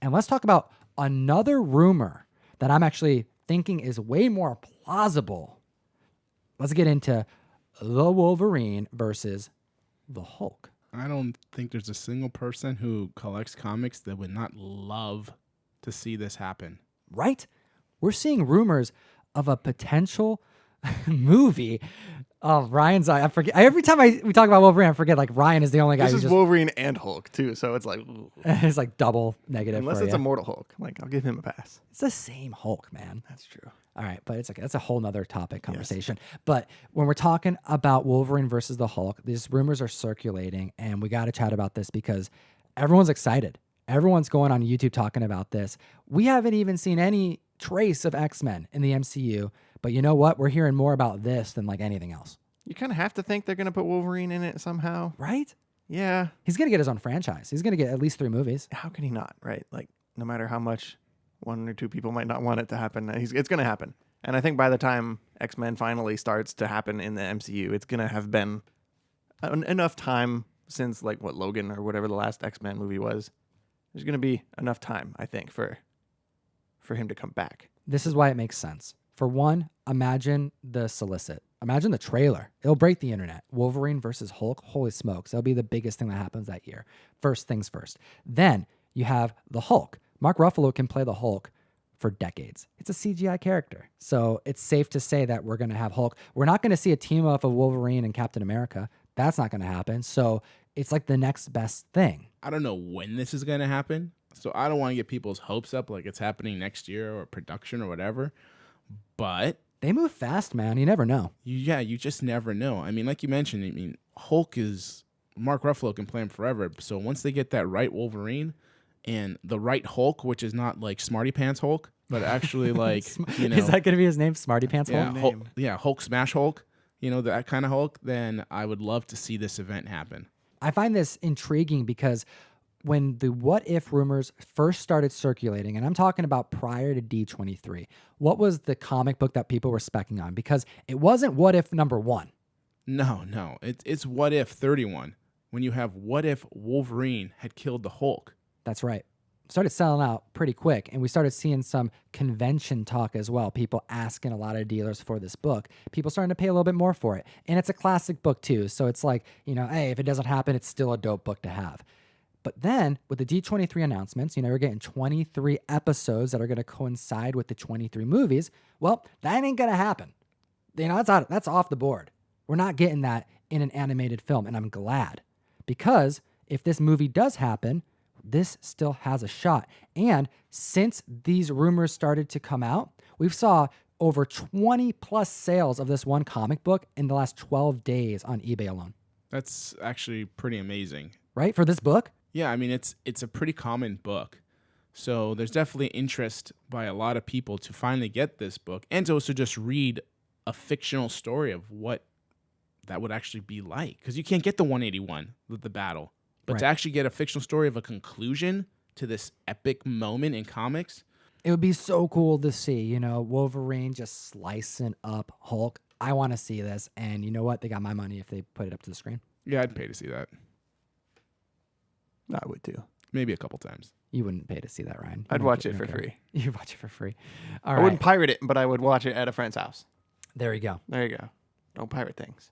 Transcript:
And let's talk about another rumor that I'm actually thinking is way more plausible. Let's get into the Wolverine versus the Hulk. I don't think there's a single person who collects comics that would not love to see this happen. Right? We're seeing rumors of a potential movie of Ryan's. I forget every time we talk about Wolverine. I forget like Ryan is the only guy. This who is just, Wolverine and Hulk too, so it's like ooh. it's like double negative. Unless for it's you. a mortal Hulk, like I'll give him a pass. It's the same Hulk, man. That's true. All right, but it's okay. That's a whole nother topic conversation. Yes. But when we're talking about Wolverine versus the Hulk, these rumors are circulating, and we got to chat about this because everyone's excited. Everyone's going on YouTube talking about this. We haven't even seen any trace of X-Men in the MCU, but you know what? We're hearing more about this than like anything else. You kind of have to think they're going to put Wolverine in it somehow. Right? Yeah. He's going to get his own franchise. He's going to get at least 3 movies. How can he not, right? Like, no matter how much one or two people might not want it to happen, it's going to happen. And I think by the time X-Men finally starts to happen in the MCU, it's going to have been enough time since, like, what, Logan or whatever the last X-Men movie was. There's going to be enough time, I think, for him to come back. This is why it makes sense. For one, imagine the solicit. Imagine the trailer. It'll break the internet. Wolverine versus Hulk. Holy smokes. That'll be the biggest thing that happens that year. First things first. Then you have the Hulk. Mark Ruffalo can play the Hulk for decades. It's a CGI character. So it's safe to say that we're going to have Hulk. We're not going to see a team up of Wolverine and Captain America. That's not going to happen. So it's like the next best thing. I don't know when this is going to happen. So I don't want to get people's hopes up like it's happening next year or production or whatever. But they move fast, man. You never know. You just never know. I mean, like you mentioned, Hulk is Mark Ruffalo can play him forever. So once they get that right Wolverine and the right Hulk, which is not like Smarty Pants Hulk, but actually like, is that going to be his name? Smarty Pants Hulk? Hulk Smash Hulk, that kind of Hulk, then I would love to see this event happen. I find this intriguing because when the what if rumors first started circulating, and I'm talking about prior to D23, what was the comic book that people were specking on? Because it wasn't what if number 1. No. It's what if 31. When you have what if Wolverine had killed the Hulk. That's right. Started selling out pretty quick, and we started seeing some convention talk as well. People asking a lot of dealers for this book. People starting to pay a little bit more for it. And it's a classic book too. So it's like, hey, if it doesn't happen, it's still a dope book to have. But then with the D23 announcements, we're getting 23 episodes that are going to coincide with the 23 movies. Well, that ain't going to happen. That's off the board. We're not getting that in an animated film, and I'm glad. Because if this movie does happen, this still has a shot. And since these rumors started to come out, we've saw over 20 plus sales of this one comic book in the last 12 days on eBay alone. That's actually pretty amazing. Right? For this book? Yeah, I mean, it's a pretty common book. So there's definitely interest by a lot of people to finally get this book and to also just read a fictional story of what that would actually be like. Because you can't get the 181 with the battle. But to actually get a fictional story of a conclusion to this epic moment in comics. It would be so cool to see, Wolverine just slicing up Hulk. I want to see this. And you know what? They got my money if they put it up to the screen. Yeah, I'd pay to see that. I would too. Maybe a couple times. You wouldn't pay to see that, Ryan. I'd watch it for free. You'd watch it for free. All right. I wouldn't pirate it, but I would watch it at a friend's house. There you go. There you go. Don't pirate things.